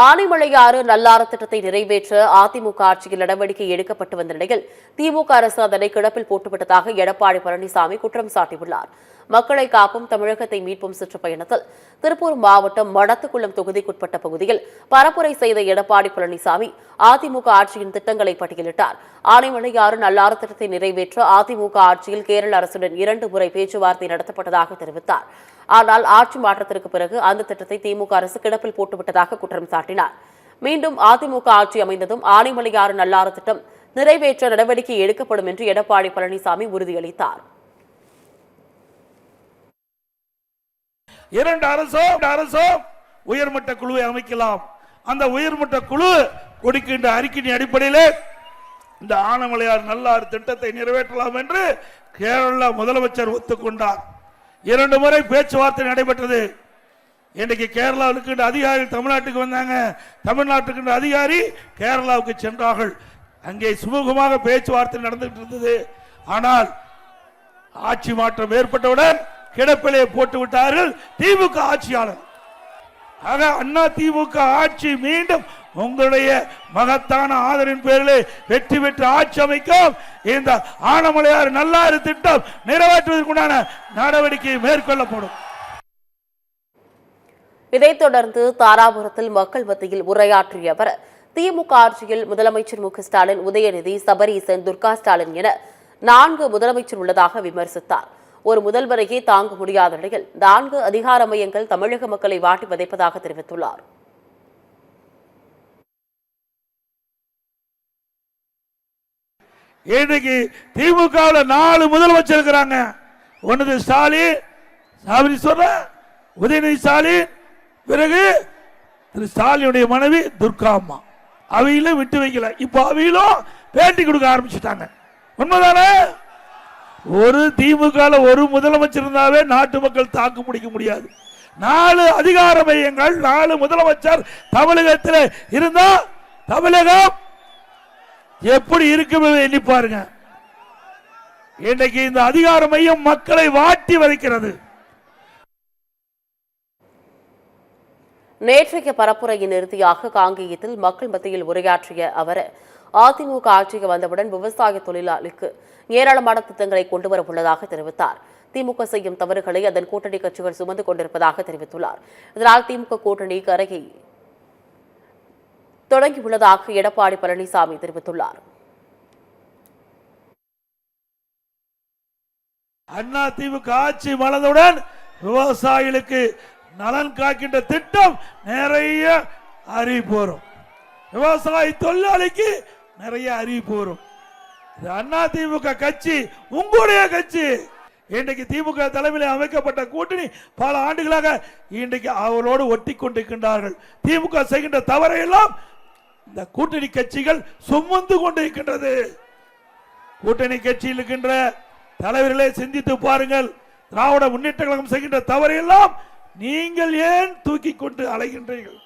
ஆனைமலையாறு நல்லாறு திட்டத்தை நிறைவேற்ற அதிமுக ஆட்சியில் நடவடிக்கை எடுக்கப்பட்டு வந்த நிலையில் திமுக அரசு அதனை கிடப்பில் போட்டுவிட்டதாக எடப்பாடி பழனிசாமி குற்றம் சாட்டியுள்ளார். மக்களை காப்பும் தமிழகத்தை மீட்பும் சுற்றுப்பயணத்தில் திருப்பூர் மாவட்டம் மடத்துக்குளம் தொகுதிக்குட்பட்ட பகுதியில் பரப்புரை செய்த எடப்பாடி பழனிசாமி அதிமுக ஆட்சியின் திட்டங்களை பட்டியலிட்டார். ஆனைமலையாறு நல்லாறு திட்டத்தை நிறைவேற்ற அதிமுக ஆட்சியில் கேரள அரசுடன் 2 முறை பேச்சுவார்த்தை நடத்தப்பட்டதாக தெரிவித்தார். ஆனால் ஆட்சி மாற்றத்திற்கு பிறகு அந்த திட்டத்தை திமுக அரசு கிடப்பில் போட்டுவிட்டதாக குற்றம் சாட்டினார். மீண்டும் அதிமுக ஆட்சி அமைந்ததும் ஆனைமலையாறு நல்லாறு திட்டம் நிறைவேற்ற நடவடிக்கை எடுக்கப்படும் என்று எடப்பாடி பழனிசாமி உறுதியளித்தார். 2 அரசும் உயர்மட்ட குழுவை அமைக்கலாம். அந்த உயர்மட்ட குழு கொடுக்கின்ற அறிக்கையின் அடிப்படையில் இந்த ஆனைமலையாறு நல்லாறு திட்டத்தை நிறைவேற்றலாம் என்று கேரள முதலமைச்சர் ஒத்துக்கொண்டார். 2 முறை பேச்சுவார்த்தை நடைபெற்றது. இன்றைக்கு கேரளாவுக்கு அதிகாரிகள் தமிழ்நாட்டுக்கு வந்தாங்க. தமிழ்நாட்டுக்கு அதிகாரி கேரளாவுக்கு சென்றார்கள். அங்கே சுமூகமாக பேச்சுவார்த்தை நடந்துட்டு இருந்தது. ஆனால் ஆட்சி மாற்றம் ஏற்பட்டவுடன் கிடப்பிலே போட்டு விட்டார்கள் திமுக ஆட்சியாளர். ஆக அண்ணா திமுக ஆட்சி மீண்டும் உங்களுடைய மகத்தான ஆதரவின் பேரில் வெற்றி பெற்று ஆட்சி அமைக்கும். இந்த ஆனைமலையாறு நல்லாறு திட்டம் நிறைவேற்றுவதற்குண்டான நடவடிக்கை மேற்கொள்ளப்படும். இதைத் தொடர்ந்து தாராபுரத்தில் மக்கள் மத்தியில் உரையாற்றிய அவர் திமுக ஆட்சியில் முதலமைச்சர் மு.க.ஸ்டாலின், உதயநிதி, சபரீசன், துர்கா ஸ்டாலின் என 4 முதலமைச்சர் உள்ளதாக விமர்சித்தார். ஒரு முதல்வரையே தாங்க முடியாத நிலையில் 4 அதிகார மையங்கள் தமிழக மக்களை வாட்டி வதைப்பதாக தெரிவித்துள்ளார். இன்னைக்கு திமுகவில் 4 முதலமைச்சர் இருக்கிறாங்க. ஒன்று ஸ்டாலின், சபரீஸ்வரன், உதயநிதி ஸ்டாலின், பிறகு திரு ஸ்டாலினுடைய மனைவி துர்கா அம்மா. அவையிலும் விட்டு வைக்கல. இப்ப அவையிலும் பேட்டி கொடுக்க ஆரம்பிச்சுட்டாங்க. உண்மைதானே? ஒரு திமுக ஒரு முதலமைச்சர் இருந்தாவே நாட்டு மக்கள் தாக்கு முடிக்க முடியாது. 4 அதிகார மையங்கள், 4 முதலமைச்சர் தமிழகத்தில் இருந்தா தமிழகம் எப்படி இருக்கும் எண்ணி பாருங்க. இன்றைக்கு இந்த அதிகார மையம் மக்களை வாட்டி வதைக்கிறது. நேற்றைய பரப்புரையின் இறுதியாக காங்கேயத்தில் மக்கள் மத்தியில் உரையாற்றிய அவர் அதிமுக ஆட்சிக்கு வந்தவுடன் விவசாய தொழிலாளிக்கு ஏராளமான திட்டங்களை கொண்டுவர உள்ளதாக தெரிவித்தார். திமுக செய்யும் தவறுகளை அதன் கூட்டணி கட்சிகள் சுமந்து கொண்டிருப்பதாக தெரிவித்துள்ளார். இதனால் திமுக கூட்டணி கரையை தொடங்கியுள்ளதாக எடப்பாடி பழனிசாமி தெரிவித்துள்ளார். அண்ணா திமுக ஆட்சி வளர்ந்தவுடன் விவசாயிகளுக்கு நலன் காக்கின்ற திட்டம் நிறைய அறிவிப்பு வரும். விவசாய தொழிலாளிக்கு நிறைய அறிவிப்பு வரும். அண்ணா திமுக கட்சி உங்களுடைய கட்சி. இன்றைக்கு திமுக தலைமையில் அமைக்கப்பட்ட கூட்டணி பல ஆண்டுகளாக இன்றைக்கு அவரோடு ஒட்டி கொண்டிருக்கின்றார்கள். திமுக செய்கின்ற தவறை எல்லாம் இந்த கூட்டணி கட்சிகள் சுமந்து கொண்டிருக்கின்றது. கூட்டணி கட்சியில் இருக்கின்ற தலைவர்களே சிந்தித்து பாருங்கள். திராவிட முன்னேற்ற கழகம் செய்கின்ற தவறை எல்லாம் நீங்கள் ஏன் தூக்கி கொண்டு அலைகின்றீர்கள்?